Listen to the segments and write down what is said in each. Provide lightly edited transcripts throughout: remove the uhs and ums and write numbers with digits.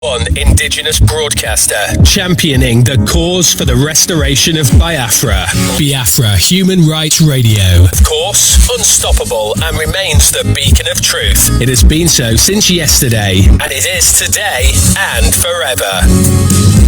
One indigenous broadcaster championing the cause for the restoration of Biafra. Biafra Human Rights Radio. Of course, unstoppable and remains the beacon of truth. It has been so since yesterday, and it is today and forever.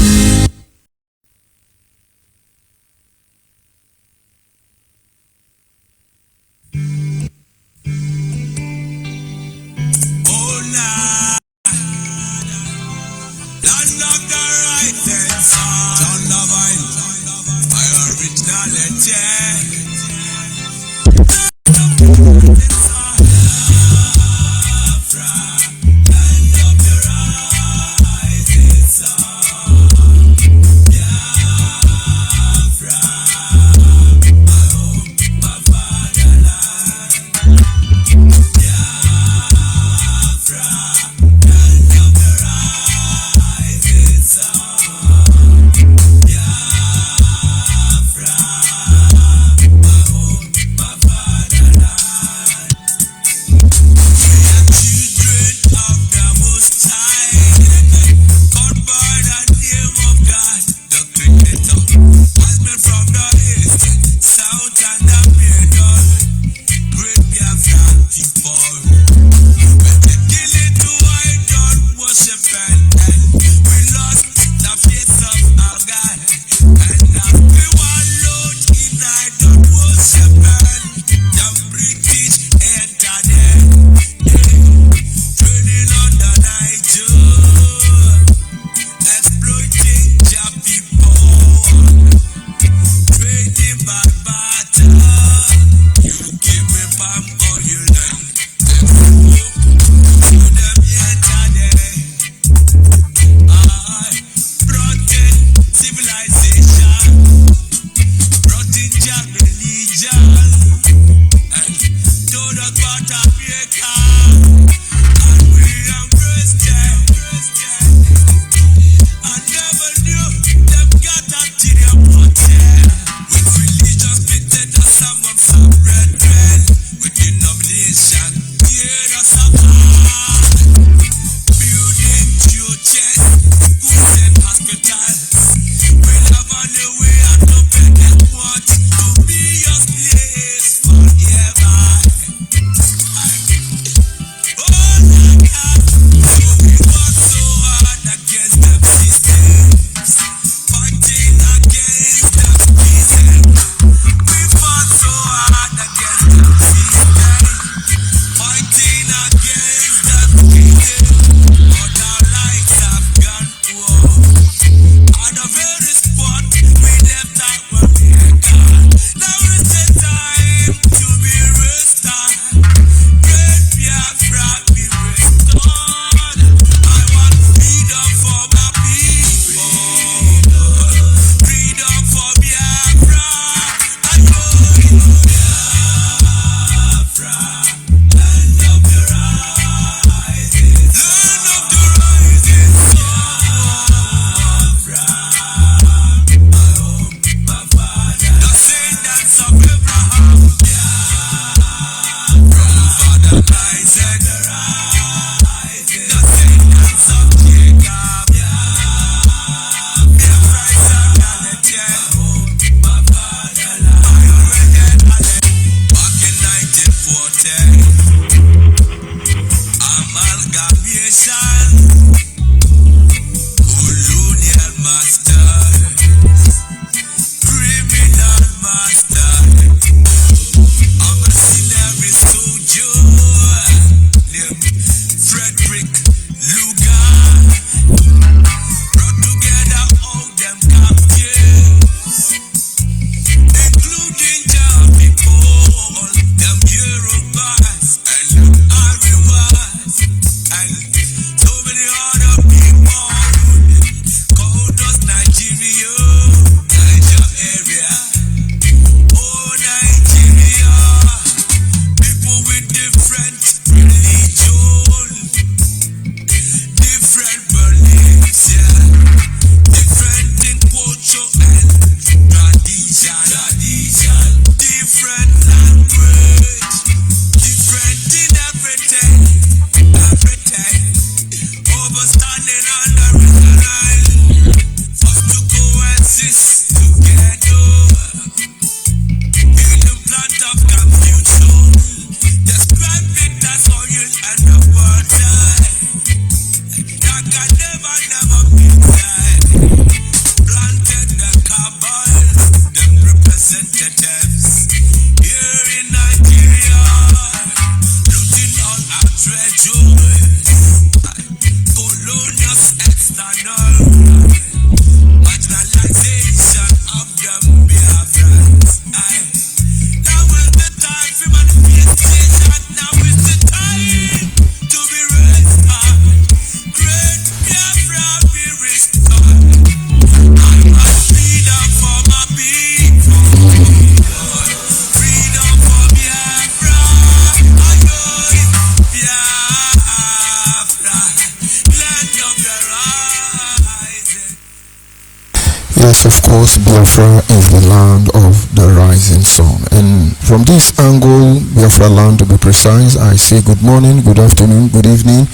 Yes, of course, Biafra is the land of the rising sun. And from this angle, Biafra land to be precise, I say good morning, good afternoon, good evening,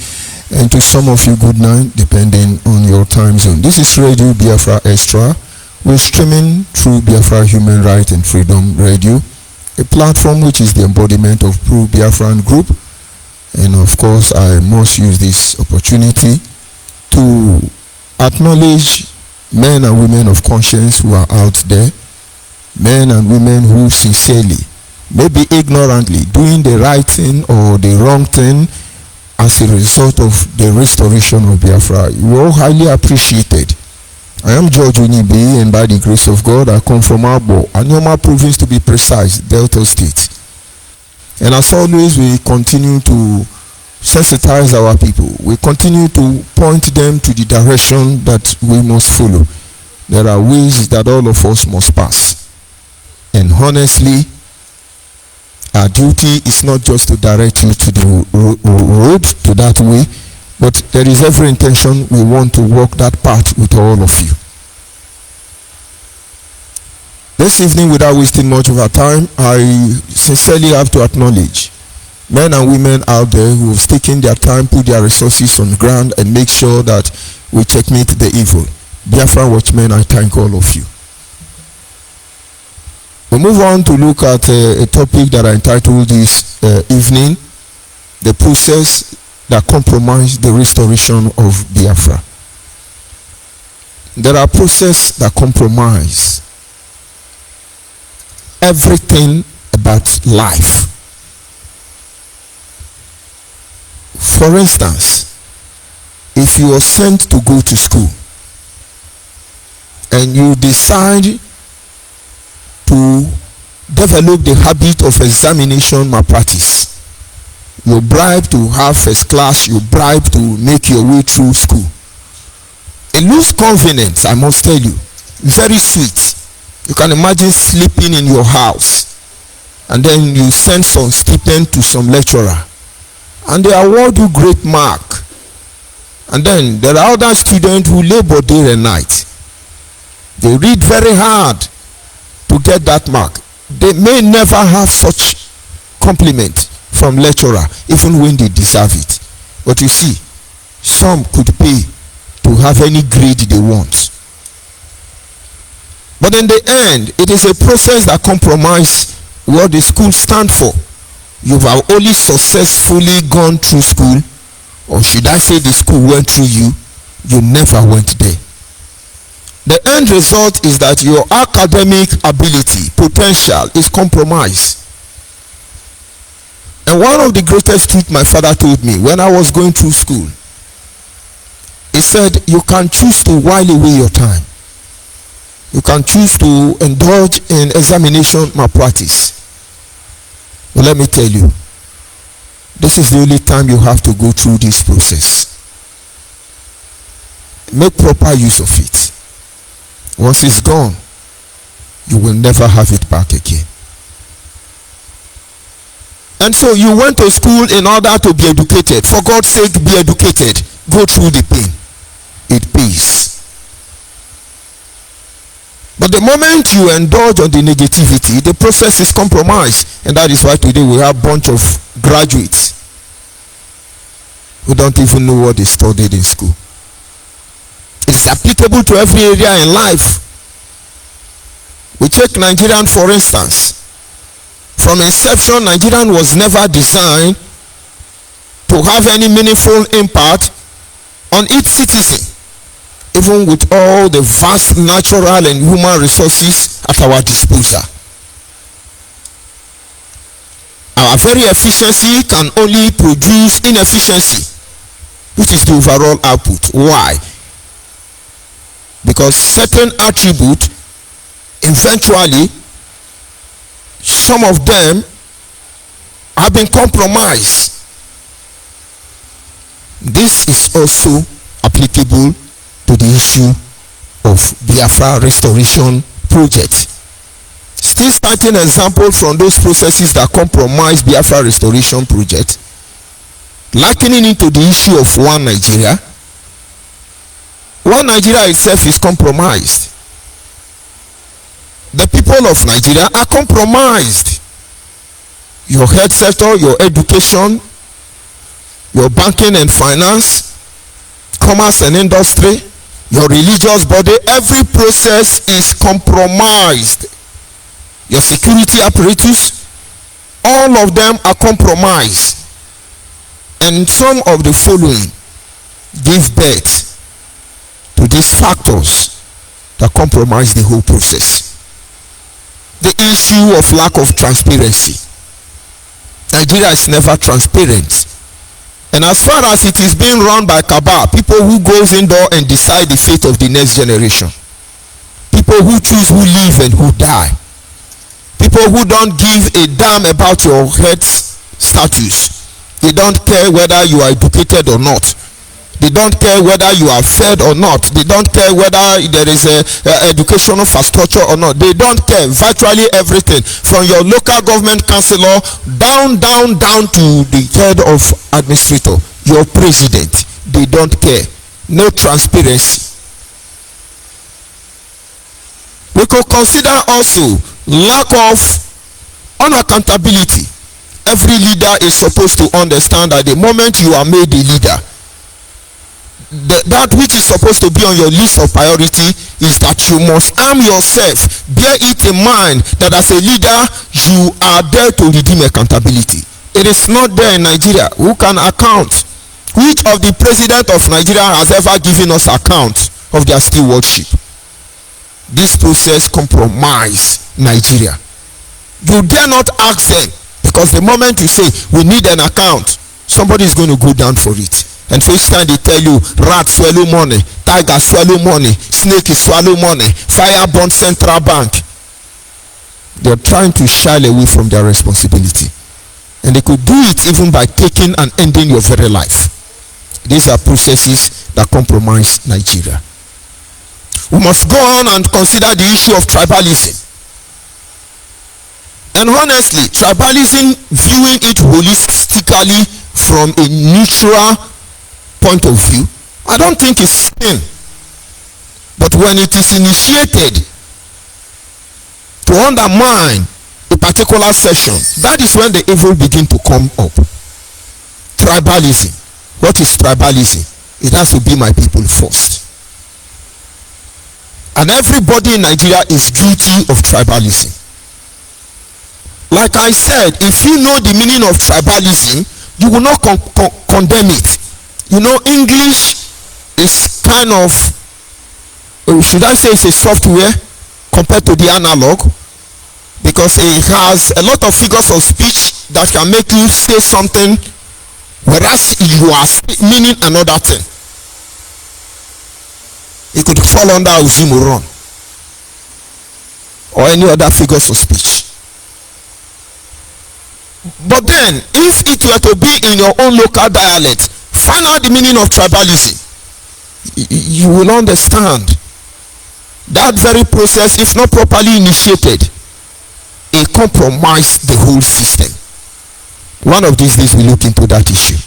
and to some of you good night, depending on your time zone. This is Radio Biafra Extra. We're streaming through Biafra Human Rights and Freedom Radio, a platform which is the embodiment of pro-Biafran group. And of course, I must use this opportunity to acknowledge men and women of conscience who are out there, men and women who sincerely, maybe ignorantly, doing the right thing or the wrong thing as a result of the restoration of Biafra. You are all highly appreciated. I am George ONYIBE, and by the grace of God, I come from Abo, Anyoma province to be precise, Delta State. And as always, we continue to sensitize our people. We continue to point them to the direction that we must follow. There are ways that all of us must pass. And honestly, our duty is not just to direct you to the road, to that way, but there is every intention we want to walk that path with all of you. This evening, without wasting much of our time, I sincerely have to acknowledge men and women out there who have taken their time, put their resources on the ground, and make sure that we checkmate the evil. Biafra watchmen, I thank all of you. We move on to look at a topic that I entitled this evening, the process that compromised the restoration of Biafra. There are processes that compromise everything about life. For instance, if you are sent to go to school and you decide to develop the habit of examination malpractice, you bribe to have first class, you bribe to make your way through school. It looks convenient, I must tell you, very sweet. You can imagine sleeping in your house and then you send some stipend to some lecturer and they award you great mark, and then there are other students who labor day and night. They read very hard to get that mark. They may never have such compliment from lecturer even when they deserve it, but you see, some could pay to have any grade they want. But in the end, it is a process that compromises what the school stands for. You have only successfully gone through school, or should I say the school went through you, you never went there. The end result is that your academic ability, potential is compromised. And one of the greatest truths my father told me when I was going through school, he said, you can choose to while away your time. You can choose to indulge in examination malpractice. But let me tell you, this is the only time you have to go through this process. Make proper use of it. Once it's gone, you will never have it back again. And so you went to school in order to be educated. For God's sake, be educated. Go through the pain. It pays. But the moment you indulge on the negativity, the process is compromised. And that is why today we have a bunch of graduates who don't even know what they studied in school. It is applicable to every area in life. We take Nigerian for instance. From inception, Nigerian was never designed to have any meaningful impact on each citizen, even with all the vast natural and human resources at our disposal. Our very efficiency can only produce inefficiency, which is the overall output. Why? Because certain attributes, eventually, some of them have been compromised. This is also applicable to the issue of Biafra restoration project. Still citing example from those processes that compromise Biafra restoration project, likening it to the issue of One Nigeria. One Nigeria itself is compromised. The people of Nigeria are compromised. Your health sector, your education, your banking and finance, commerce and industry, your religious body, every process is compromised. Your security apparatus, all of them are compromised. And some of the following give birth to these factors that compromise the whole process. The issue of lack of transparency. Nigeria is never transparent. And as far as it is being run by cabal, people who goes indoor and decide the fate of the next generation, people who choose who live and who die, people who don't give a damn about your health status. They don't care whether you are educated or not. They don't care whether you are fed or not. They don't care whether there is a educational infrastructure or not. They don't care. Virtually everything, from your local government councillor down to the head of administrator, your president. They don't care. No transparency. We could consider also lack of unaccountability. Every leader is supposed to understand that the moment you are made a leader, that which is supposed to be on your list of priority is that you must arm yourself. Bear it in mind that as a leader, you are there to redeem accountability. It is not there in Nigeria. Who can account? Which of the president of Nigeria has ever given us account of their stewardship? This process compromise Nigeria. You dare not ask them, because the moment you say we need an account, somebody is going to go down for it. And so each time they tell you rat swallow money, tiger swallow money, snake swallow money, fire burn central bank, they're trying to shy away from their responsibility. And they could do it even by taking and ending your very life. These are processes that compromise Nigeria. We must go on and consider the issue of tribalism. And honestly, tribalism, viewing it holistically from a neutral point of view, I don't think it's sin. But when it is initiated to undermine a particular section, that is when the evil begin to come up. Tribalism. What is tribalism? It has to be my people first. And everybody in Nigeria is guilty of tribalism. Like I said, if you know the meaning of tribalism, you will not condemn it. You know, English is kind of, should I say, it's a software compared to the analog, because it has a lot of figures of speech that can make you say something whereas you are meaning another thing. It could fall under oxymoron or any other figures of speech. But then, if it were to be in your own local dialect, find out the meaning of tribalism. You will understand that very process, if not properly initiated, it compromised the whole system. One of these days we look into that issue.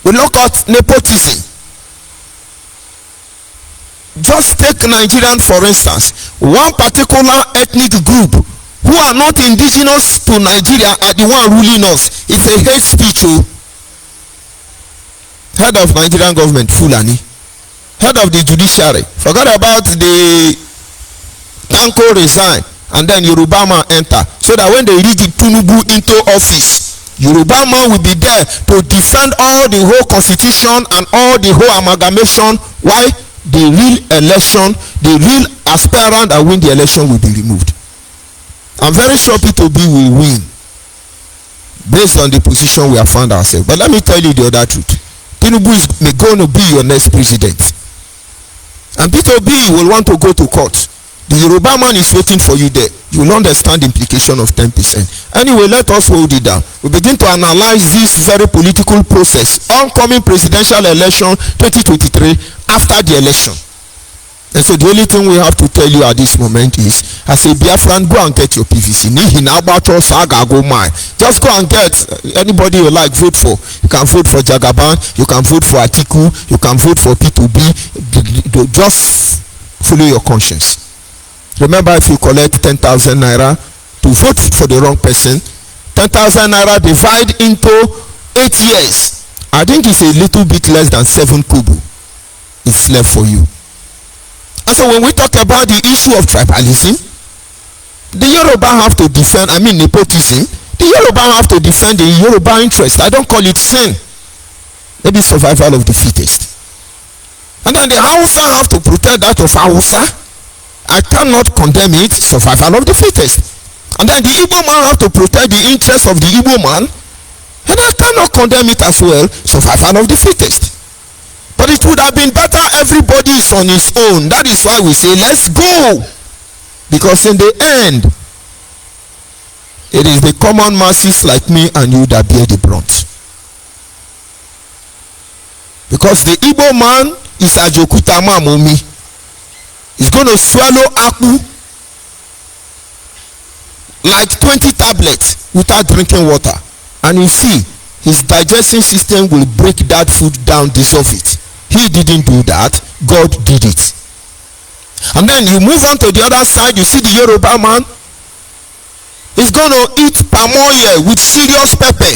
We look at nepotism. Just take Nigerian for instance. One particular ethnic group who are not indigenous to Nigeria are the one ruling us. It's a hate speech. Head of Nigerian government, Fulani. Head of the judiciary, forgot about the Tanko resign, and then Yorubama enter, so that when they read the Tinubu into office, Yoruba man will be there to defend all the whole constitution and all the whole amalgamation. Why? The real election, the real aspirant that win the election will be removed. I'm very sure P2B will win based on the position we have found ourselves. But let me tell you the other truth. Tinubu is going to be your next president. And P2B will want to go to court. The Yoruba man is waiting for you there. You will understand the implication of 10%. Anyway, let us hold it down. We begin to analyze this very political process. Oncoming presidential election 2023 after the election. And so the only thing we have to tell you at this moment is, as a Biafran, go and get your PVC. Just go and get anybody you like, vote for. You can vote for Jagaban, you can vote for Atiku, you can vote for P2B. Just follow your conscience. Remember, if you collect 10,000 naira to vote for the wrong person, 10,000 naira divide into 8 years. I think it's a little bit less than 7 kubu. It's left for you. And so when we talk about the issue of tribalism, the Yoruba have to defend, nepotism. The Yoruba have to defend the Yoruba interest. I don't call it sin. Maybe survival of the fittest. And then the Hausa have to protect that of Hausa. I cannot condemn it, survival of the fittest. And then the Igbo man have to protect the interests of the Igbo man, and I cannot condemn it as well, survival of the fittest. But it would have been better everybody is on his own. That is why we say let's go, because in the end it is the common masses like me and you that bear the brunt. Because the Igbo man is Ajokuta Mamomi. He's going to swallow Aku like 20 tablets without drinking water. And you see, his digestion system will break that food down, dissolve it. He didn't do that. God did it. And then you move on to the other side, you see the Yoruba man. He's going to eat palm oil with serious pepper.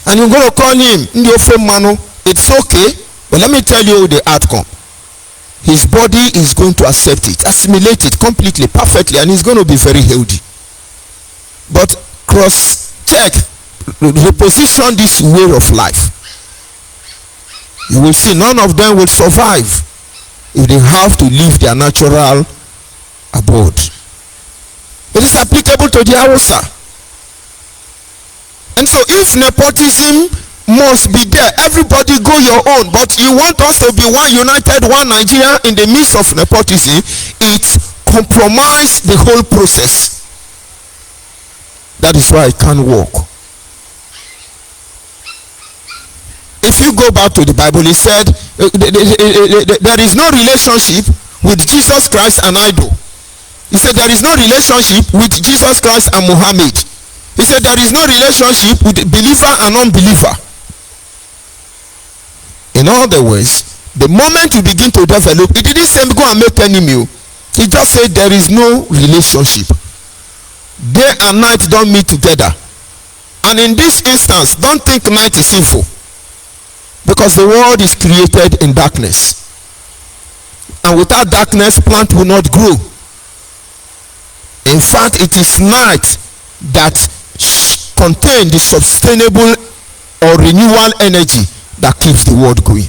And you're going to call him Ndiofe Manu. It's okay, but let me tell you the outcome. His body is going to accept it, assimilate it completely, perfectly, and he's going to be very healthy. But cross-check, reposition this way of life. You will see none of them will survive if they have to leave their natural abode. It is applicable to the Hausa. And so if nepotism must be there, everybody go your own, but you want us to be one united, one Nigeria in the midst of nepotism, it compromises the whole process. That is why it can't work. If you go back to the Bible, it said there is no relationship with Jesus Christ and idol. He said there is no relationship with Jesus Christ and Muhammad. He said there is no relationship with believer and unbeliever. In other words, the moment you begin to develop, it didn't say go and make enemy. He just said there is no relationship. Day and night don't meet together. And in this instance, don't think night is sinful, because the world is created in darkness. And without darkness, plant will not grow. In fact, it is night that contains the sustainable or renewal energy that keeps the world going.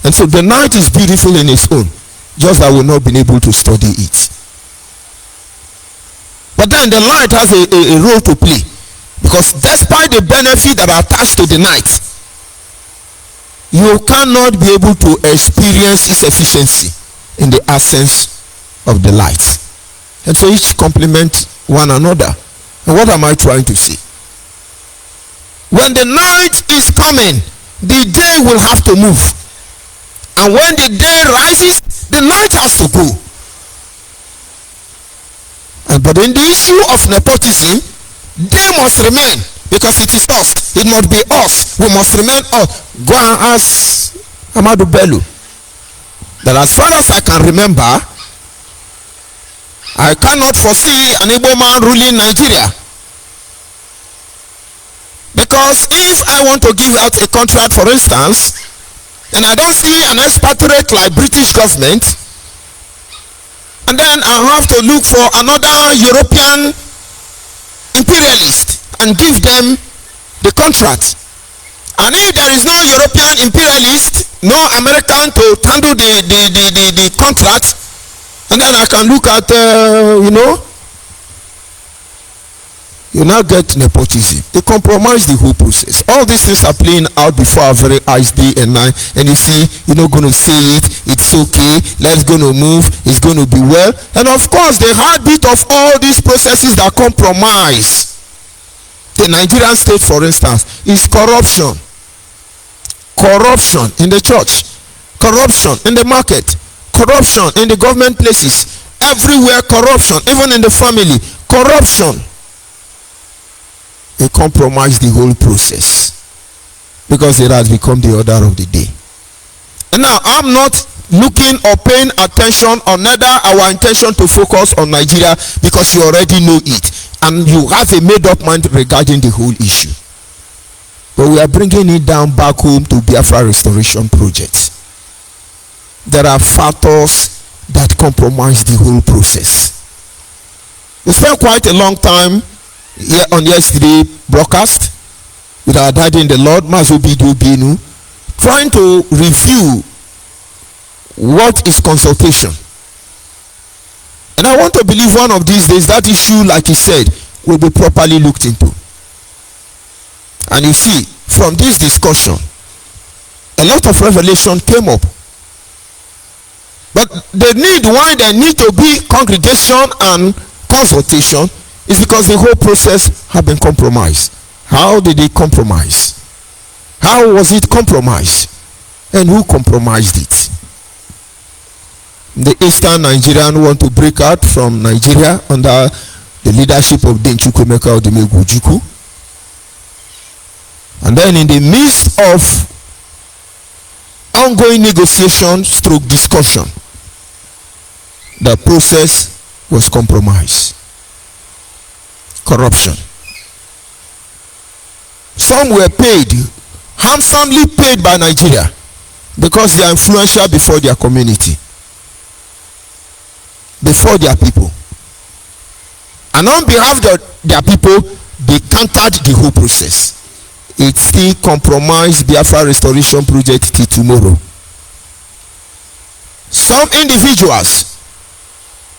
And so the night is beautiful in its own, just that we've not been able to study it. But then the light has a role to play, because despite the benefit that are attached to the night, you cannot be able to experience its efficiency in the absence of the light. And so each complement one another. And what am I trying to say? When the night is coming, the day will have to move. And when the day rises, the night has to go. But in the issue of nepotism, they must remain, because it is us. It must be us. We must remain us. Go and ask Amadu Bello that as far as I can remember, I cannot foresee an Igbo man ruling Nigeria. Because if I want to give out a contract, for instance, and I don't see an expatriate like British government, and then I have to look for another European imperialist, and give them the contract. And if there is no European imperialist, no American to handle the contract, and then I can look at, you now get nepotism. They compromise the whole process. All these things are playing out before our very eyes day and night. And you see, you're not going to say it. It's okay. Let's go to move. It's going to be well. And of course, the heartbeat of all these processes that compromise the Nigerian state, for instance, is corruption. Corruption in the church. Corruption in the market. Corruption in the government places. Everywhere corruption. Even in the family. Corruption. They compromise the whole process because it has become the order of the day. And now I'm not looking or paying attention, or neither our intention to focus on Nigeria, because you already know it and you have a made up mind regarding the whole issue. But we are bringing it down back home to Biafra restoration project. There are factors that compromise the whole process. We spent quite a long time here on yesterday broadcast with our daddy in the Lord, Mazobidu Binu, trying to review what is consultation. And I want to believe one of these days that issue, like he said, will be properly looked into. And you see, from this discussion, a lot of revelation came up. But the need why there need to be congregation and consultation is because the whole process had been compromised. How did it compromise? How was it compromised? And who compromised it? The Eastern Nigerian want to break out from Nigeria under the leadership of Chukwuemeka Odumegwu. And then in the midst of ongoing negotiation stroke discussion, the process was compromised. Corruption. Some were paid, handsomely paid by Nigeria, because they are influential before their community, before their people. And on behalf of their people, they countered the whole process. It still compromised Biafra restoration project till tomorrow. Some individuals,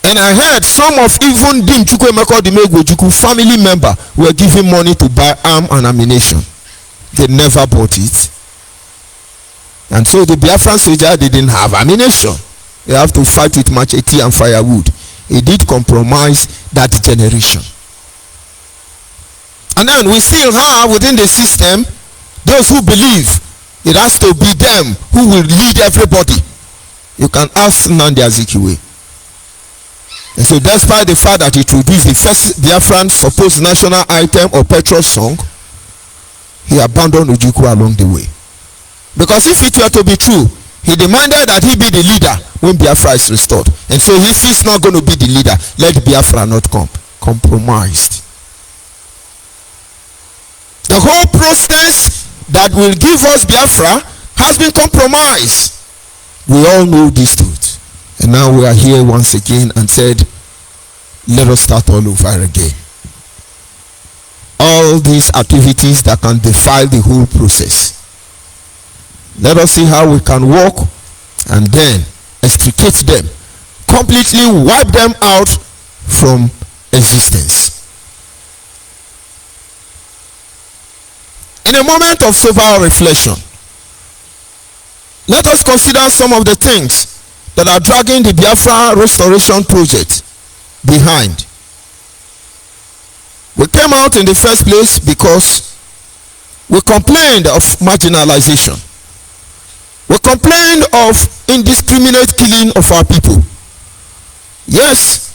and I heard some of even Dim Chukwuemeka Odumegwu family member were giving money to buy arm and ammunition. They never bought it. And so the Biafran soldier didn't have ammunition. They have to fight with machete and firewood. It did compromise that generation. And then we still have within the system those who believe it has to be them who will lead everybody. You can ask Nnamdi Azikiwe. And so despite the fact that he introduced the first Biafran supposed national item or petrol song, he abandoned Ojukwu along the way. Because if it were to be true, he demanded that he be the leader when Biafra is restored. And so if he's not going to be the leader, let Biafra not come. Compromised. The whole process that will give us Biafra has been compromised. We all know this truth. And now we are here once again and said, let us start all over again. All these activities that can defile the whole process. Let us see how we can work and then extricate them, completely wipe them out from existence. In a moment of sober reflection, let us consider some of the things that are dragging the Biafra restoration project behind. We came out in the first place because we complained of marginalization. We complained of indiscriminate killing of our people. Yes,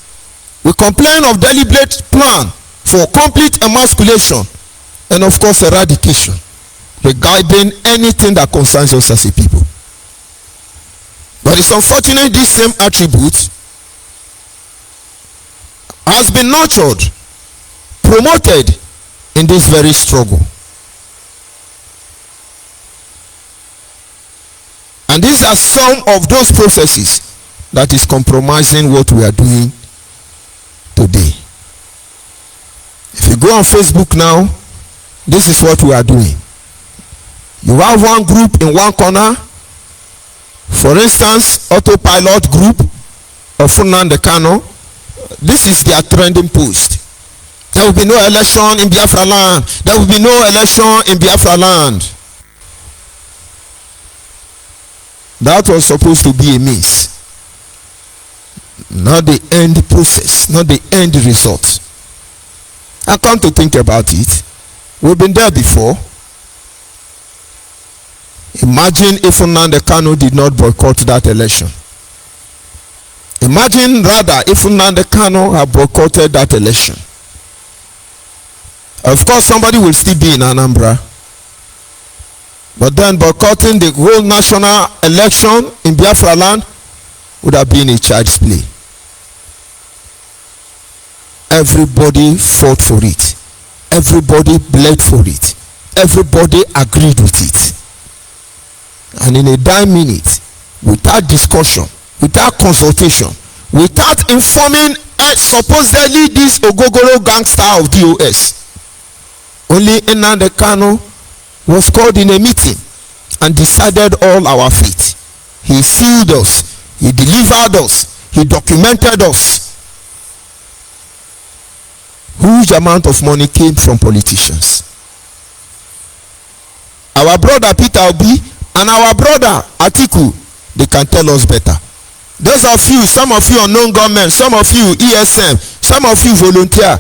we complained of deliberate plan for complete emasculation and of course eradication regarding anything that concerns us as a people. But it's unfortunate this same attribute has been nurtured, promoted in this very struggle. And these are some of those processes that is compromising what we are doing today. If you go on Facebook now, This is what we are doing. You have one group in one corner, for instance, autopilot group of Nnamdi Kanu. This is their trending post. There will be no election in Biafra land. There will be no election in Biafra land. That was supposed to be a means, not the end process, not the end result. I come to think about it. We've been there before. Imagine if Nnamdi Kanu did not boycott that election. Imagine rather if Nnamdi Kanu had boycotted that election. Of course, somebody will still be in Anambra. But then boycotting the whole national election in Biafra land would have been a child's play. Everybody fought for it. Everybody bled for it. Everybody agreed with it. And in a dime minute, without discussion, without consultation, without informing supposedly this Ogogoro gangster of DOS, only Nnamdi Kanu was called in a meeting and decided all our fate. He sealed us. He delivered us. He documented us. Huge amount of money came from politicians. Our brother Peter Obi and our brother Atiku, they can tell us better. Those of you, some of you unknown government, some of you ESM, some of you volunteer.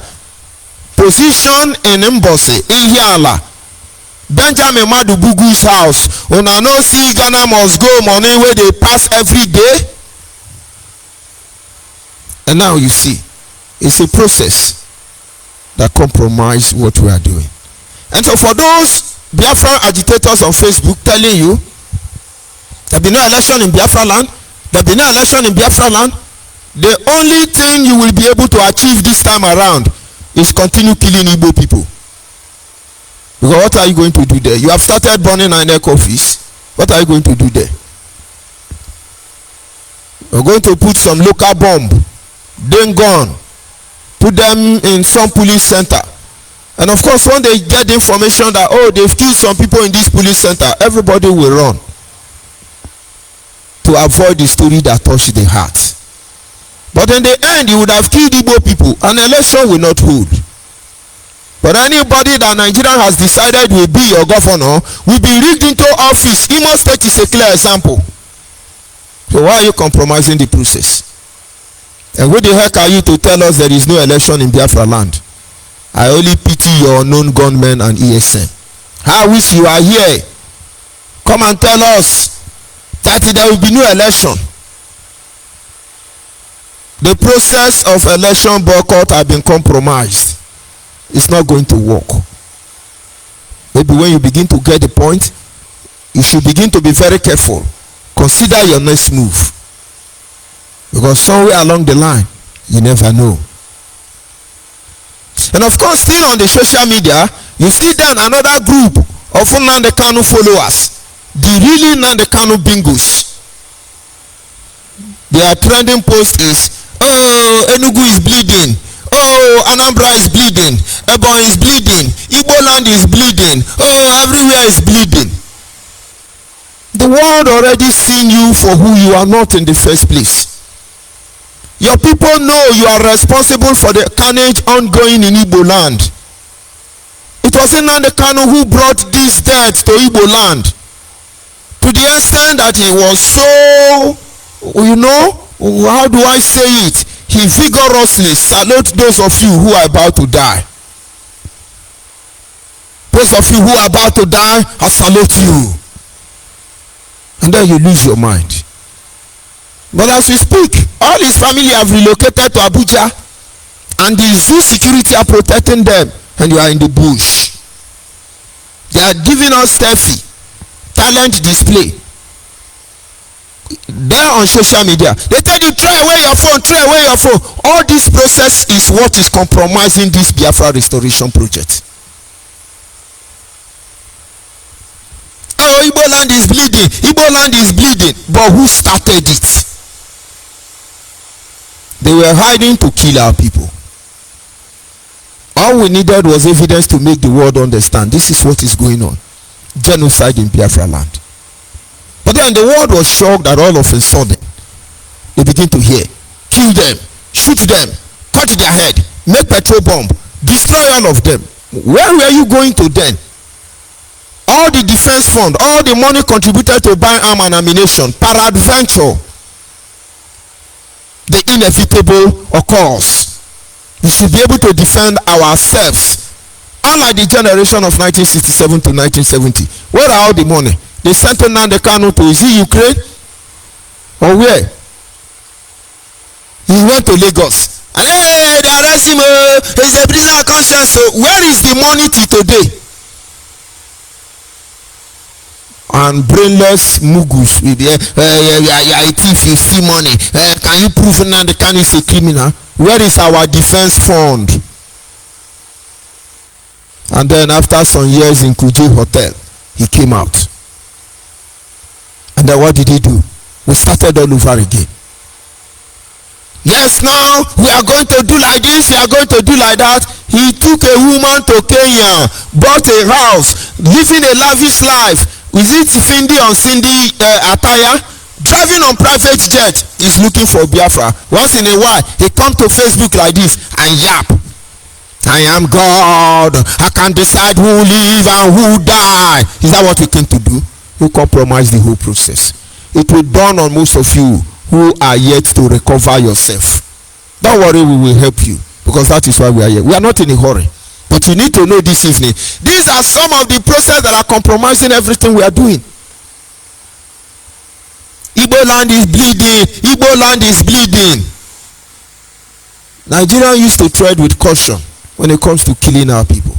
Position in Mbosi, Ihiala, Benjamin Madubugu's house. Una no see Ghana must go money where they pass every day. And now you see, it's a process that compromise what we are doing. And so for those Biafra agitators on Facebook telling you there be no election in Biafra land, there be no election in Biafra land, the only thing you will be able to achieve this time around is continue killing Igbo people. Because what are you going to do there? You have started burning INEC office. What are you going to do there? You're going to put some local bomb, then gone, put them in some police center. And of course, when they get the information that, oh, they've killed some people in this police center, everybody will run to avoid the story that touched the heart. But in the end, you would have killed Igbo people, and election will not hold. But anybody that Nigeria has decided will be your governor will be rigged into office. Imo State is a clear example. So why are you compromising the process? And who the heck are you to tell us there is no election in Biafra land? I only pity your unknown gunmen and ESN. I wish you are here. Come and tell us that there will be no election. The process of election boycott has been compromised. It's not going to work. Maybe when you begin to get the point, you should begin to be very careful. Consider your next move. Because somewhere along the line, you never know. And of course, still on the social media, you see then another group of Nnamdi Kanu followers. The really Nnamdi Kanu bingos. Their trending post is, oh, Enugu is bleeding. Oh, Anambra is bleeding. Ebonyi is bleeding. Igbo land is bleeding. Oh, everywhere is bleeding. The world already seen you for who you are not in the first place. Your people know you are responsible for the carnage ongoing in Igbo land. It was Nnamdi Kanu who brought this death to Igbo land. To the extent that he was so, how do I say it? He vigorously salutes those of you who are about to die. Those of you who are about to die, I salute you. And then you lose your mind. But as we speak, all his family have relocated to Abuja, and the zoo security are protecting them, and you are in the bush. They are giving us stealthy talent display there on social media. They tell you, throw away your phone, throw away your phone. All this process is what is compromising this Biafra restoration project. Oh, Igbo land is bleeding. Igbo land is bleeding. But who started it? They were hiding to kill our people. All we needed was evidence to make the world understand this is what is going on. Genocide in Biafra land. But then the world was shocked that all of a sudden they begin to hear, kill them, shoot them, cut their head, make petrol bomb, destroy all of them. Where were you going to then? All the defense fund, all the money contributed to buy arm and ammunition, peradventure the inevitable occurs. We should be able to defend ourselves. Unlike the generation of 1967 to 1970, where are all the money? They sent Nnamdi Kanu to, is it Ukraine? Or where? He went to Lagos. And hey, they arrest him. He's a prisoner of conscience. So where is the money till today? And brainless mugus with the a thief, you see money. Can you prove Nnamdi Kanu is a criminal? Where is our defense fund? And then after some years in Kuje Hotel, he came out. And then what did he do? We started all over again. Yes, now we are going to do like this, we are going to do like that. He took a woman to Kenya, bought a house, living a lavish life. Is it Findi on Cindy attire? Driving on private jet. He's looking for Biafra. Once in a while, he come to Facebook like this and yap. I am God. I can decide who live and who die. Is that what you came to do? You compromise the whole process. It will dawn on most of you who are yet to recover yourself. Don't worry, we will help you, because that is why we are here. We are not in a hurry. But you need to know this evening, these are some of the processes that are compromising everything we are doing. Igbo land is bleeding. Igbo land is bleeding. Nigeria used to tread with caution when it comes to killing our people.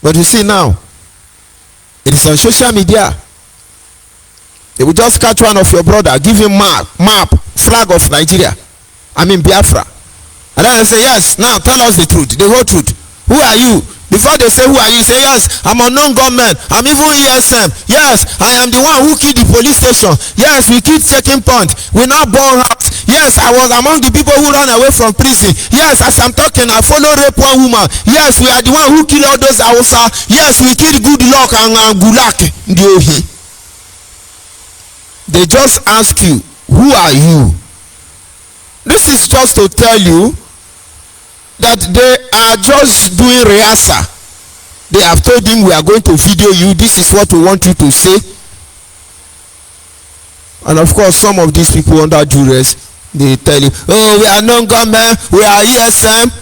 But you see now, it is on social media. They will just catch one of your brother, give him map, flag of Nigeria. I mean Biafra. And then they say, yes, now tell us the truth, the whole truth. Who are you? Before they say who are you, say yes, I'm unknown gunman, I'm even ESM. Yes, I am the one who killed the police station. Yes, we killed Checking Point. We now burn house. Yes, I was among the people who ran away from prison. Yes, as I'm talking, I follow rape one woman. Yes, we are the one who killed all those Hausa. Yes, we killed Good Luck and Gulak. They just ask you, who are you? This is just to tell you that they are just doing rehearsal. They have told him, we are going to video you, this is what we want you to say. And of course, some of these people under duress, they tell you, oh, we are non-government, we are ESM.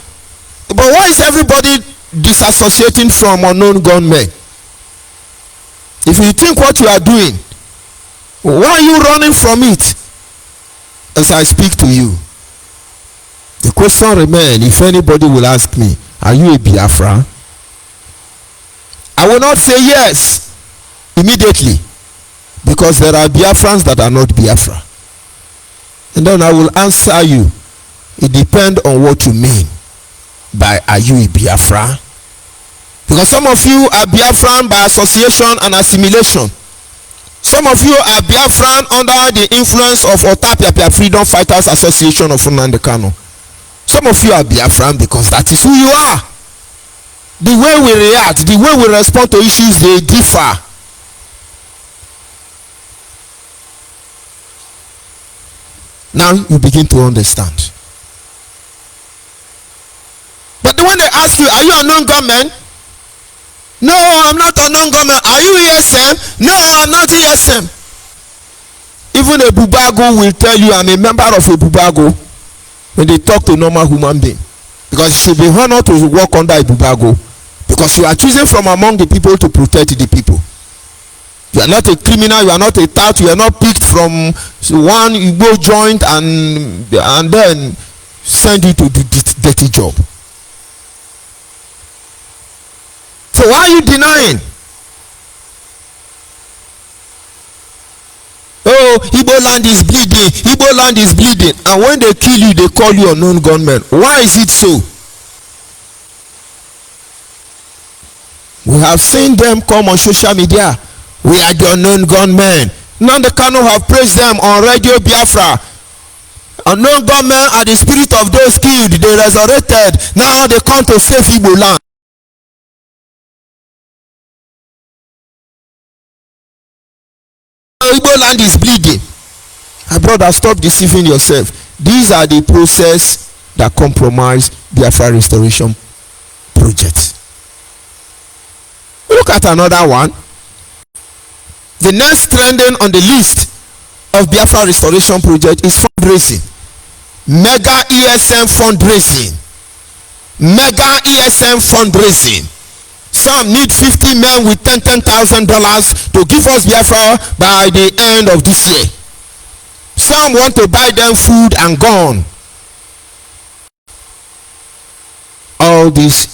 But why is everybody disassociating from unknown gunmen? If you think what you are doing, why are you running from it? As I speak to you, the question remains, if anybody will ask me, are you a Biafra? I will not say yes immediately, because there are Biafrans that are not Biafra. And then I will answer you, it depends on what you mean by are you a Biafra? Because some of you are Biafran by association and assimilation. Some of you are Biafran under the influence of Otapia Freedom Fighters Association of Nnamdi Kanu. Some of you are Biafran because that is who you are. The way we react, the way we respond to issues, they differ. Now you begin to understand. But when they ask you, are you a non-government? No, I'm not a non-government. Are you ESM? No, I'm not ESM. Even a Bubago will tell you I'm a member of a Bubago when they talk to normal human being. Because you should be honored to work under a Bubago. Because you are choosing from among the people to protect the people. You are not a criminal, you are not a tout, you are not picked from one Igbo joint and then send you to do this dirty job. So why are you denying? Oh, Igbo land is bleeding. Igbo land is bleeding. And when they kill you, they call you unknown gunmen. Why is it so? We have seen them come on social media. We are the unknown gunmen. Nnamdi Kanu have praised them on Radio Biafra. Unknown gunmen are the spirit of those killed. They resurrected. Now they come to save Igbo land. Igbo land is bleeding. My brother, stop deceiving yourself. These are the process that compromise Biafra restoration project. Look at another one. The next trending on the list of Biafra restoration project is fundraising. Mega ESM fundraising. Mega ESM fundraising. Some need 50 men with $10,000 to give us Biafra by the end of this year. Some want to buy them food and gone. All this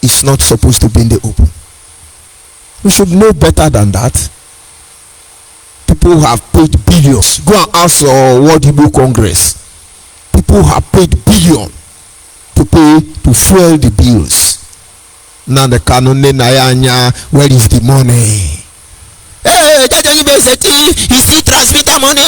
is not supposed to be in the open. We should know better than that. People have paid billions. Go and ask ONYIBE Congress. People have paid billions to pay to fuel the bills. Now the kanone nayanya, where is the money? Hey, you see transmitter money.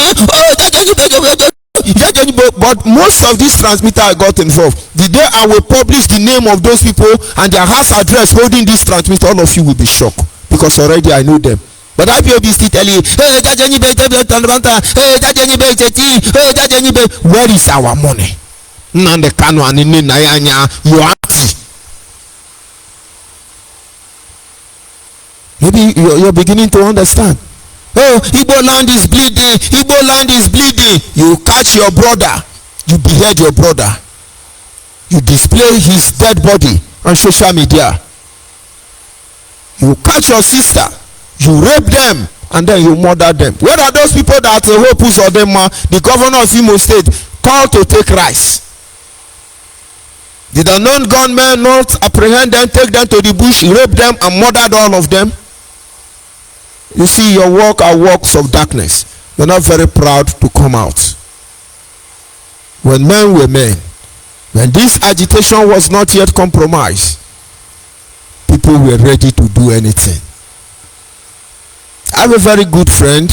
But most of these transmitters got involved. The day I will publish the name of those people and their house address holding this transmitter, all of you will be shocked, because already I know them. But IPOB still tell you, where is our money? You auntie. Maybe you're beginning to understand. Oh, Igbo land is bleeding. Igbo land is bleeding. You catch your brother. You behead your brother. You display his dead body on social media. You catch your sister. You rape them. And then you murder them. Where are those people that Hopus or them, the governor of Imo State, called to take rice? Did the unknown gunmen not apprehend them, take them to the bush, rape them, and murdered all of them? You see, your work are works of darkness. You're not very proud to come out. When men were men, when this agitation was not yet compromised, people were ready to do anything. I have a very good friend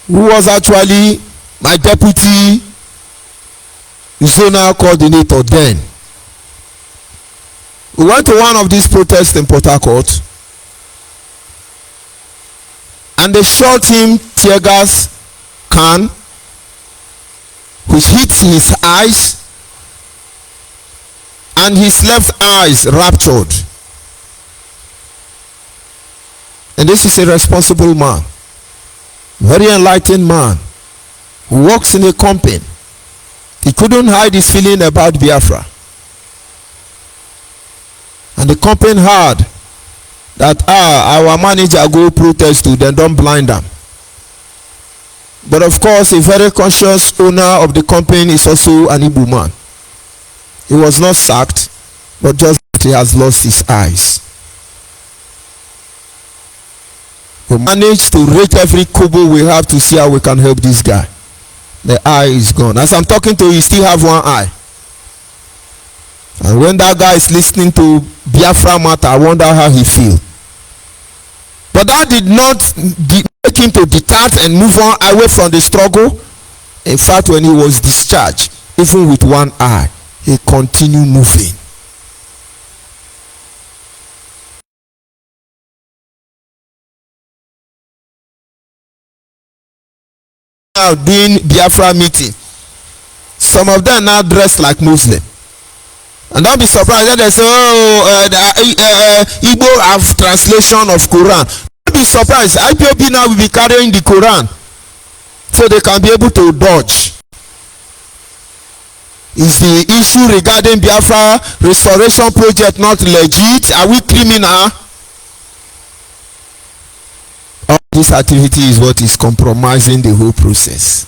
who was actually my deputy zonal coordinator then. We went to one of these protests in Port Harcourt, and they shot him tear gas can which hit his eyes, and his left eyes ruptured. And this is a responsible man, very enlightened man, who works in a company. He couldn't hide his feeling about Biafra. And the company heard that our manager go protest to them, don't blind them. But of course, a very conscious owner of the company is also an Igbo man. He was not sacked, but just he has lost his eyes. We managed to rake every kobo we have to see how we can help this guy. The eye is gone. As I'm talking to you, you still have one eye. And when that guy is listening to Biafra matter, I wonder how he feel. But that did not make him to detach and move on away from the struggle. In fact, when he was discharged, even with one eye, he continued moving. Now doing Biafra meeting, some of them now dressed like Muslim, and don't be surprised that they say, Igbo have translation of Quran. Don't be surprised, IPOB now will be carrying the Quran so they can be able to dodge. Is the issue regarding Biafra restoration project not legit? Are we criminal? All this activity is what is compromising the whole process.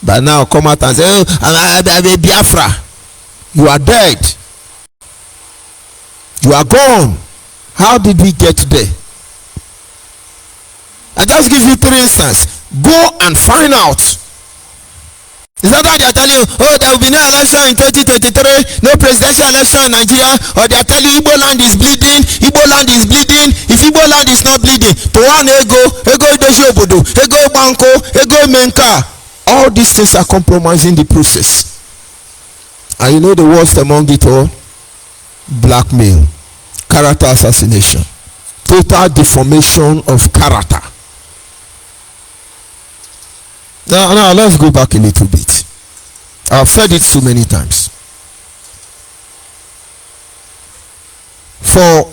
But now come out and say, oh, I'm a Biafra. You are dead. You are gone. How did we get there? I just give you 3 instances. Go and find out. Is that why they are telling you, oh, there will be no election in 2023, no presidential election in Nigeria, or they are telling you Igbo land is bleeding, Igbo land is bleeding. If Igbo land is not bleeding, to one ego idoshi obodo. obodo, ego banko, ego menka. All these things are compromising the process. And you know the worst among it all? Blackmail, character assassination, total deformation of character. Now let's go back a little bit. I've said it so many times. For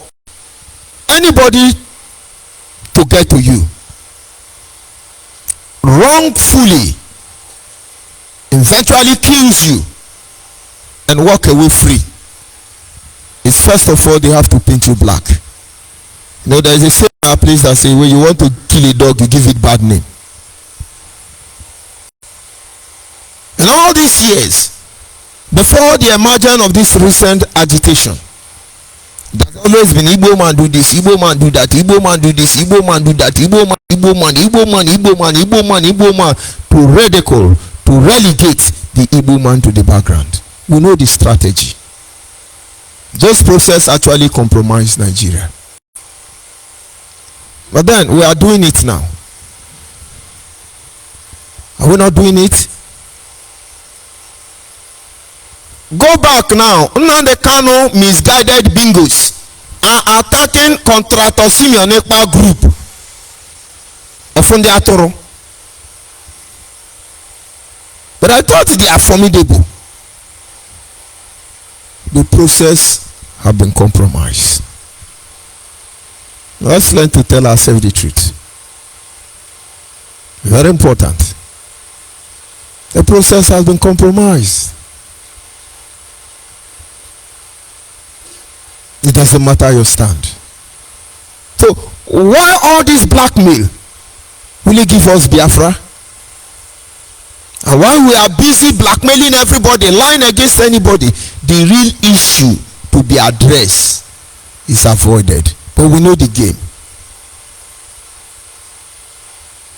anybody to get to you wrongfully, eventually kills you and walk away free, is first of all they have to paint you black. You know, there is a saying in our place that say when you want to kill a dog, you give it bad name. In all these years, before the emergence of this recent agitation, there's always been Igbo man do this, Igbo man do that, Igbo man do this, Igbo man do that, Igbo man, Igbo man, Igbo man, Igbo man, Igbo man, Igbo man, to ridicule, to relegate the Igbo man to the background. We know the strategy. This process actually compromised Nigeria. But then we are doing it now. Are we not doing it? Go back now. Nnamdi Kanu misguided bingos are attacking contractor Simeon Ekpa group of Funde Atoro. But I thought they are formidable. The process have been compromised. Let's learn to tell ourselves the truth. Very important. The process has been compromised. It doesn't matter your stand. So why all this blackmail? Will he give us Biafra? And while we are busy blackmailing everybody, lying against anybody, the real issue to be addressed is avoided. But we know the game.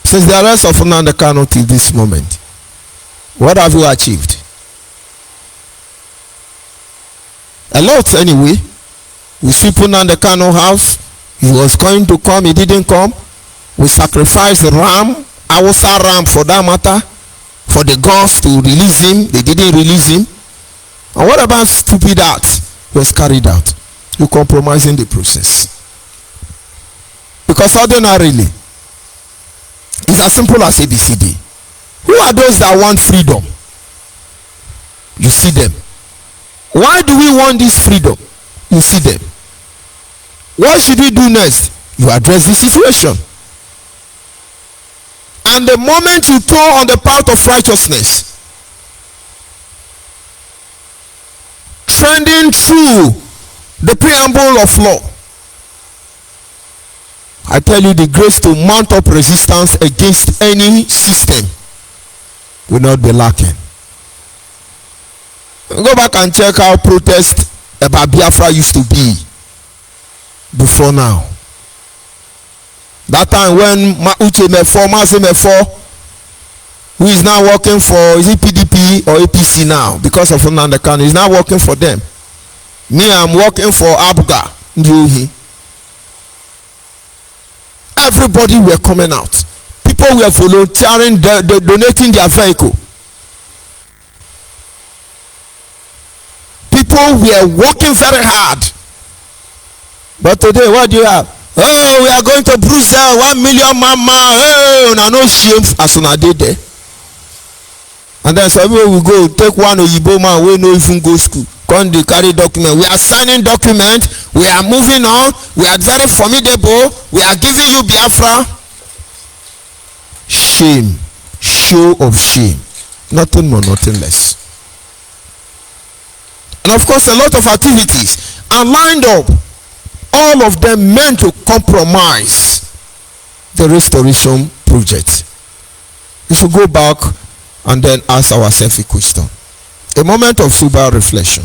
Since the arrest of Nnamdi Kanu till this moment, what have you achieved? A lot anyway. We sweep Nnamdi Kanu house. He was going to come, he didn't come. We sacrificed ram, Awusa ram for that matter, for the gods to release him. They didn't release him. And what about stupid acts was carried out? You compromising the process. Because ordinarily, it's as simple as ABCD. Who are those that want freedom? You see them. Why do we want this freedom? You see them. What should we do next? You address the situation. And the moment you toe on the path of righteousness, trending through the preamble of law, I tell you, the grace to mount up resistance against any system will not be lacking. Go back and check how protest about Biafra used to be before now. That time when Uche Mefo, who is now working for, is it PDP or APC now? Because of Nnamdi Kanu, he's now working for them. Me, I'm working for Abuga. Everybody were coming out. People were volunteering, donating their vehicle. People were working very hard. But today, what do you have? Oh, we are going to Brussels, 1 million mama. Oh, no shame as on a day there. And then some people will go take one ONYIBE man, we no even go school. Come they carry document. We are signing document. We are moving on. We are very formidable. We are giving you Biafra. Shame. Show of shame. Nothing more, nothing less. And of course, a lot of activities are lined up. All of them meant to compromise the restoration project. We should go back and then ask ourselves a question. A moment of sober reflection.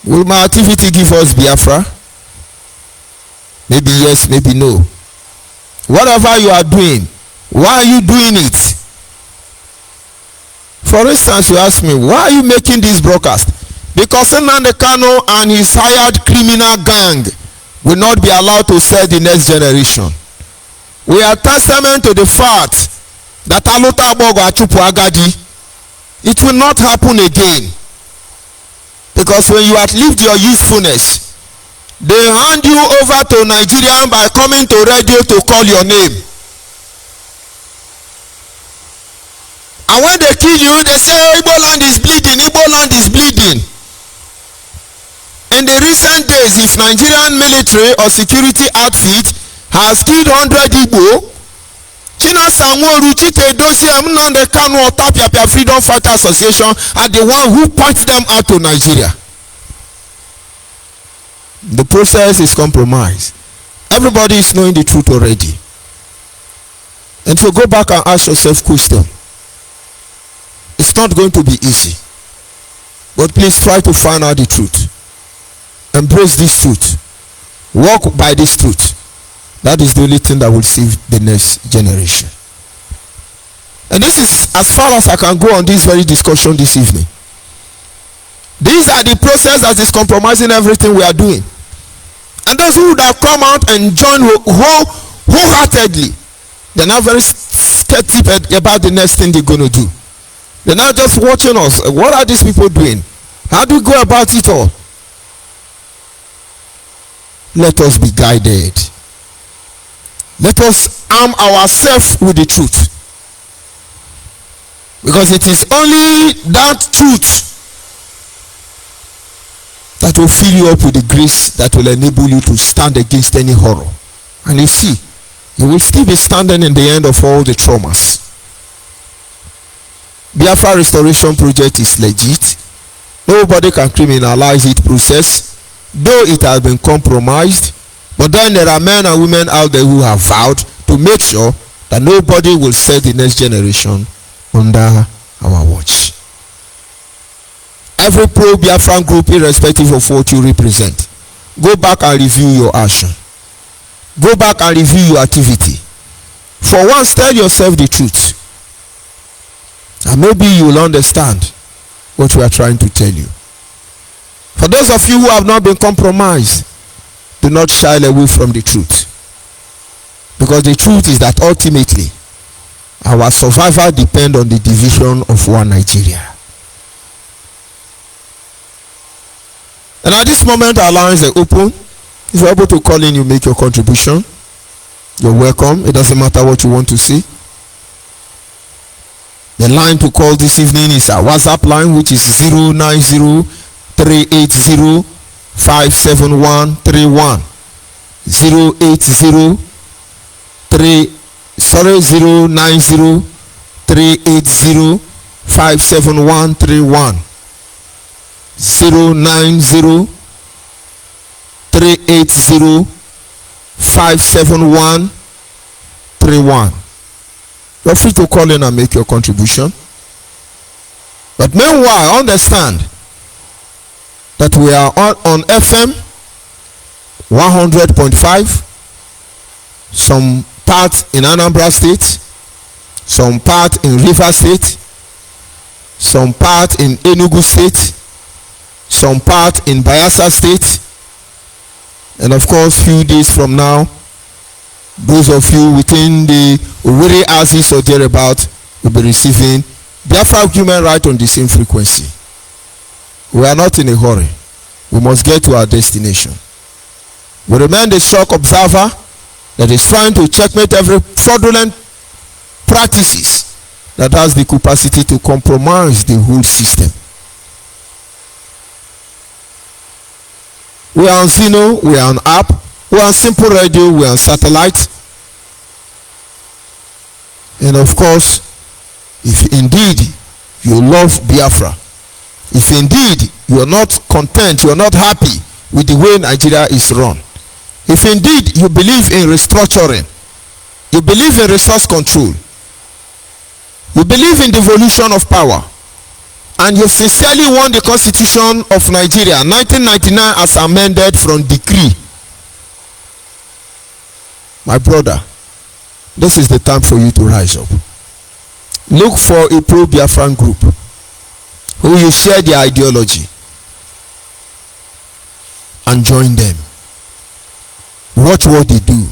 Will my activity give us Biafra? Maybe yes, maybe no. Whatever you are doing, why are you doing it? For instance, you ask me, why are you making this broadcast? Because Nnamdi Kanu and his hired criminal gang will not be allowed to serve the next generation. We are testament to the fact that Alota Bogo Achupu Agadi, it will not happen again. Because when you have lived your usefulness, they hand you over to Nigeria by coming to radio to call your name. And when they kill you, they say, oh, Igbo land is bleeding, Igbo land is bleeding. In the recent days, if Nigerian military or security outfit has killed 100 Igbo, China Sanwo-Olu, Chite Edozie, Nnamdi Kanu, Otapia Freedom Fighter Association are the one who points them out to Nigeria. The process is compromised. Everybody is knowing the truth already. And so go back and ask yourself question. It's not going to be easy. But please try to find out the truth. Embrace this truth. Walk by this truth. That is the only thing that will save the next generation. And this is as far as I can go on this very discussion this evening. These are the process that is compromising everything we are doing. And those who would have come out and joined wholeheartedly, they're not very skeptical about the next thing they're going to do. They're not just watching us. What are these people doing? How do we go about it all? Let us be guided. Let us arm ourselves with the truth. Because it is only that truth that will fill you up with the grace that will enable you to stand against any horror. And you see, you will still be standing in the end of all the traumas. Biafra restoration project is legit. Nobody can criminalize it process, though it has been compromised. But then there are men and women out there who have vowed to make sure that nobody will set the next generation under our watch. Every pro-Biafran group, irrespective of what you represent, go back and review your action. Go back and review your activity. For once, tell yourself the truth. And maybe you will understand what we are trying to tell you. For those of you who have not been compromised, do not shy away from the truth. Because the truth is that ultimately, our survival depends on the division of one Nigeria. And at this moment, our lines are open. If you're able to call in, you make your contribution. You're welcome. It doesn't matter what you want to say. The line to call this evening is our WhatsApp line, which is 090-380-57131. 090-380-57131. 090-380-57131. You're free to call in and make your contribution. But meanwhile, understand that we are on FM 100.5, some part in Anambra State, some part in River State, some part in Enugu State, some part in Bayelsa State, and of course, few days from now, those of you within the Owerri axis or thereabout will be receiving Biafra human right on the same frequency. We are not in a hurry. We must get to our destination. We remain the shock observer that is trying to checkmate every fraudulent practices that has the capacity to compromise the whole system. We are on Zeno, we are on app, we are on simple radio, we are on satellite. And of course, if indeed you love Biafra, if indeed you are not content, you are not happy with the way Nigeria is run, if indeed you believe in restructuring, you believe in resource control, you believe in devolution of power, and you sincerely want the Constitution of Nigeria 1999 as amended from decree, my brother, this is the time for you to rise up. Look for a pro-Biafran group who you share their ideology and join them. Watch what they do.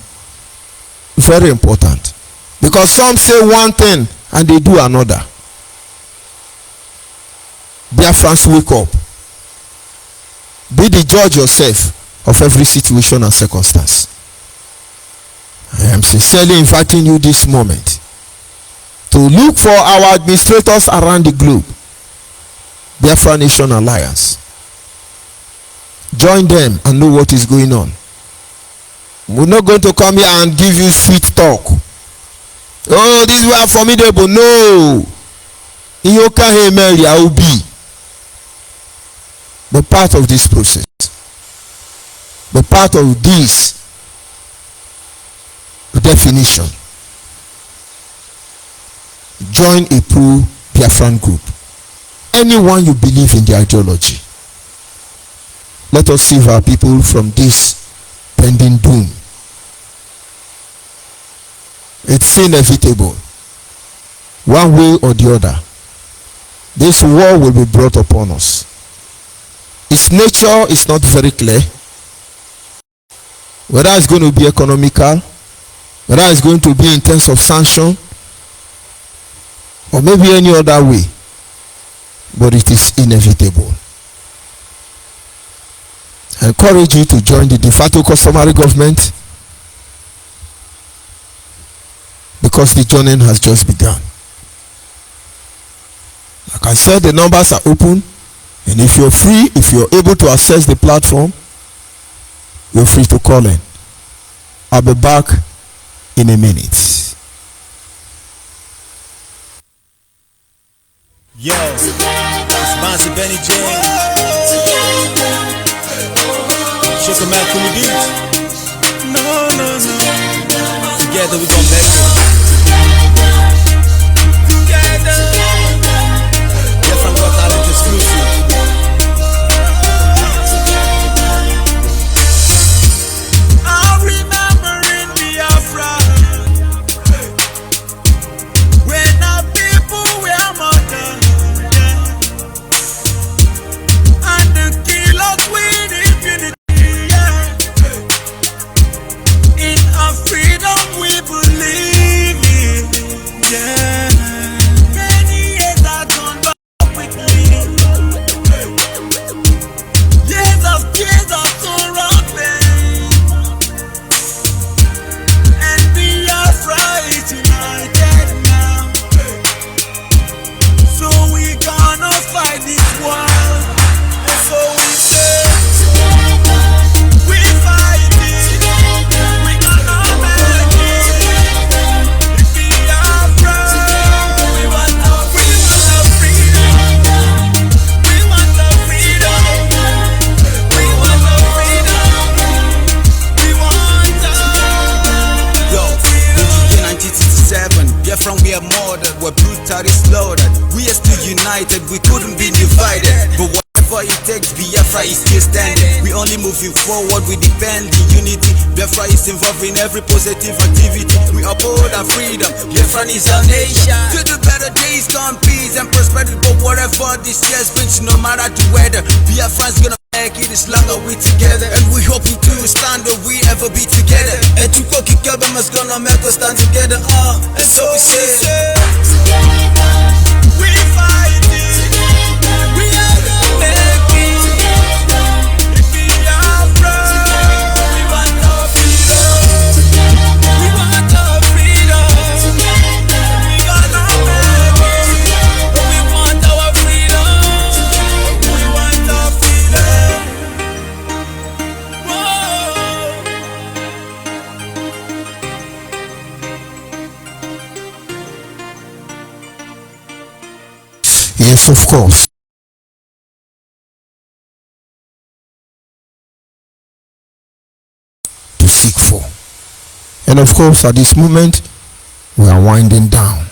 Very important. Because some say one thing and they do another. Biafrans, wake up. Be the judge yourself of every situation and circumstance. I am sincerely inviting you this moment to look for our administrators around the globe, Biafra Nation Alliance. Join them and know what is going on. We're not going to come here and give you sweet talk. Oh, these were formidable. No. I will be. But part of this process, but part of this definition, join a pro-Biafran group. Anyone you believe in the ideology. Let us save our people from this pending doom. It's inevitable. One way or the other, this war will be brought upon us. Its nature is not very clear. Whether it's going to be economical, whether it's going to be in terms of sanction, or maybe any other way, but it is inevitable. I encourage you to join the de facto customary government, because the journey has just begun. Like I said, the numbers are open, and if you're free, if you're able to access the platform, you're free to call in. I'll be back in a minute. Yo, it's Bonzi Benny J. Sugar Man Kuli Beats. No. Together we gon' make it. Together. Yes, I'm got talent exclusive. I remember in Biafra when our people were murdered and the killers with impunity. In our freedom we believe in. Yeah. Many years have gone by quickly. Years of tears of sorrow and pain. And Biafra is united now. So we gonna fight this war. And so we say, we fight it. We gonna make it. Biafra. We want our freedom. We want our freedom. We want our freedom. We want our Yo, in 1967, Biafra we are murdered, we're brutally slaughtered. We are still united, we couldn't be divided. But whatever it takes, Biafra is still standing. We only moving forward, we defend the unity. Biafra is involved in every positive activity. We uphold our freedom, Biafra is our nation. To the better days come peace and prosperity. But whatever this year's brings, no matter the weather, Biafra's gonna make it as long as we together. And we hope to stand where we ever be together. And to go kick is gonna make us stand together. And so we say, we fight it. We are gonna make it. Biafra. We want our freedom. We want our freedom. We gonna make it. We want our freedom. We want our freedom. Whoa. Yes, of course. To seek for. And of course, at this moment, we are winding down.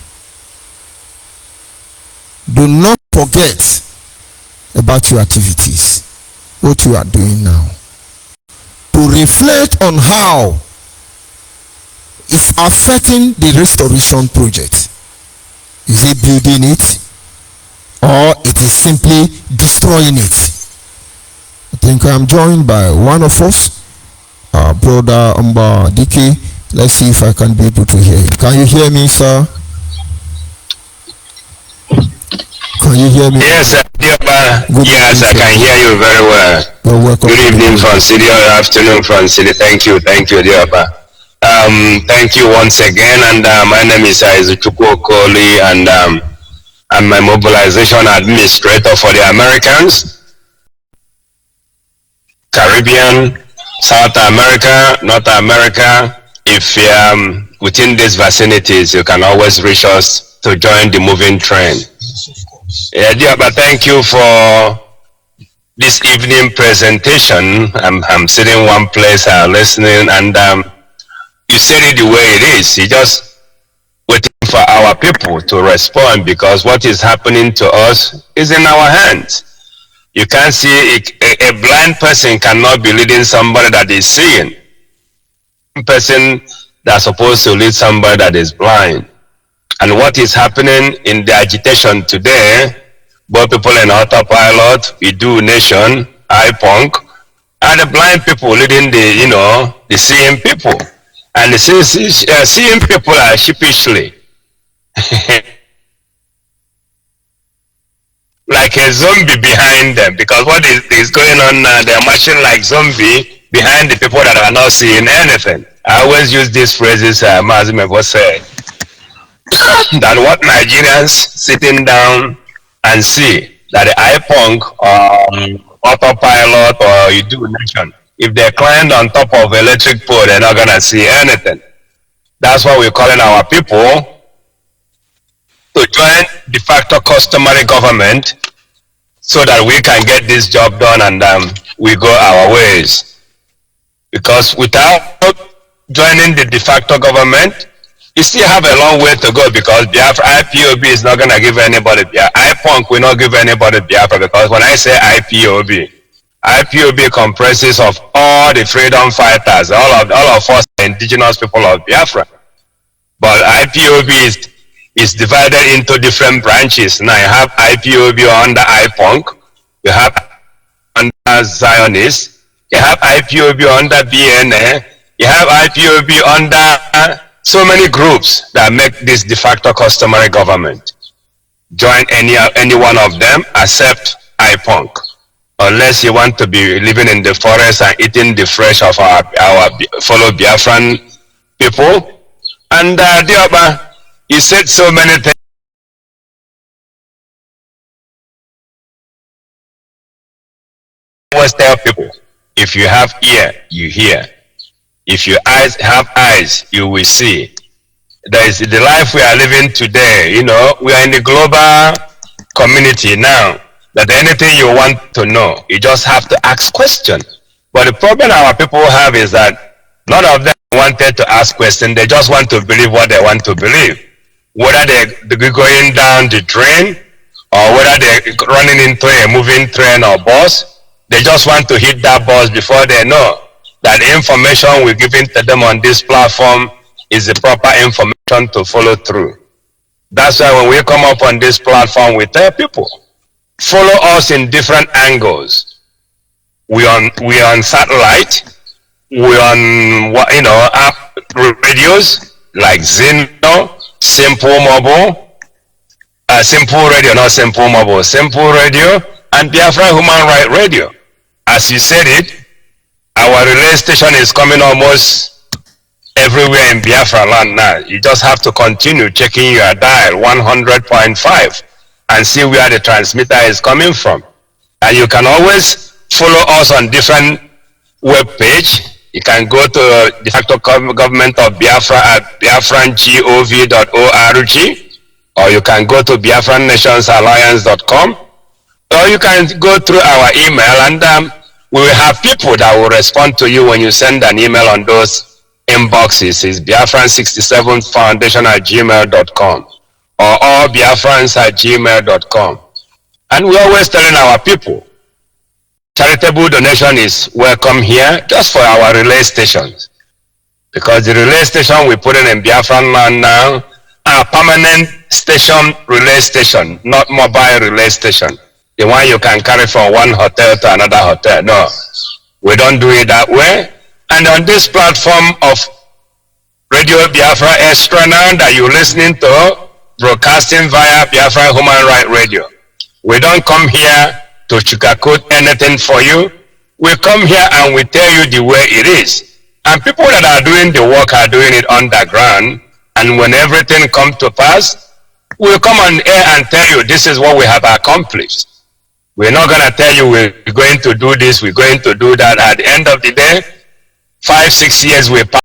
Do not forget about your activities, what you are doing now. To reflect on how it's affecting the restoration project. Is it building it? Or it is simply destroying it? I think I am joined by one of us, our brother Dike, Let's see if I can be able to hear you. Can you hear me, sir? Can you hear me? Yes, sir. Good Yes, evening, I can hear you very well. You're welcome. Good evening from City, or afternoon from City. Thank you, Dioba. Thank you once again, and my name is Izuchukwu Okoli, and I'm a mobilization administrator for the Americans, Caribbean, South America, North America. If within these vicinities, you can always reach us to join the moving train. Yeah, Dioba, thank you for this evening presentation. I'm sitting one place listening, and you said it the way it is. You just waiting for our people to respond, because what is happening to us is in our hands. You can't see a blind person cannot be leading somebody that is seeing. A person that's supposed to lead somebody that is blind. And what is happening in the agitation today, both people in autopilot, we do nation, IPONC, and the blind people leading the seeing people. And the seeing people are sheepishly like a zombie behind them, because what is going on now, they're marching like zombie behind the people that are not seeing anything. I always use these phrases, Mazimebo said, that what Nigerians sitting down and see, that the IPONC or autopilot or you do nation, if they're climbed on top of electric pole, they're not gonna see anything. That's why we're calling our people to join de facto customary government, so that we can get this job done and we go our ways. Because without joining the de facto government, you still have a long way to go, because Biafra IPOB is not going to give anybody Biafra. IPONC will not give anybody Biafra, because when I say IPOB, IPOB comprises of all the freedom fighters, all of us indigenous people of Biafra. But IPOB is divided into different branches. Now you have IPOB under IPONC, you have under Zionists, you have IPOB under BNA, you have IPOB under so many groups that make this de facto customary government. Join any one of them, except IPONC, unless you want to be living in the forest and eating the flesh of our fellow Biafran people. And Dioba, you said so many things. I always tell people, if you have ear, you hear. If you have eyes, you will see. There is the life we are living today. We are in the global community now, that anything you want to know, you just have to ask questions. But the problem our people have is that none of them wanted to ask questions. They just want to believe what they want to believe. Whether they're going down the drain, or whether they're running into a moving train or bus, they just want to hit that bus before they know that the information we're giving to them on this platform is the proper information to follow through. That's why when we come up on this platform, we tell people, follow us in different angles. We're on satellite, we're on app radios like Zeno, Simple Mobile, Simple Radio, not Simple Mobile, Simple Radio, and Biafra Human Rights Radio. As you said it, our relay station is coming almost everywhere in Biafra land now. You just have to continue checking your dial 100.5 and see where the transmitter is coming from. And you can always follow us on different web page. You can go to de facto government of Biafra at biafrangov.org, or you can go to biafrannationsalliance.com, or you can go through our email, and we will have people that will respond to you when you send an email on those inboxes. It's biafran67foundation@gmail.com or allbiafrans@gmail.com. And we're always telling our people, charitable donation is welcome here, just for our relay stations. Because the relay station we put in Biafran land now are permanent station relay station, not mobile relay station. The one you can carry from one hotel to another hotel. No, we don't do it that way. And on this platform of Radio Biafra Extra now that you're listening to, broadcasting via Biafra Human Rights Radio. We don't come here to sugarcoat anything for you. We come here and we tell you the way it is. And people that are doing the work are doing it underground. And when everything comes to pass, we'll come on air and tell you this is what we have accomplished. We're not going to tell you we're going to do this, we're going to do that. At the end of the day, 5-6 years we pass.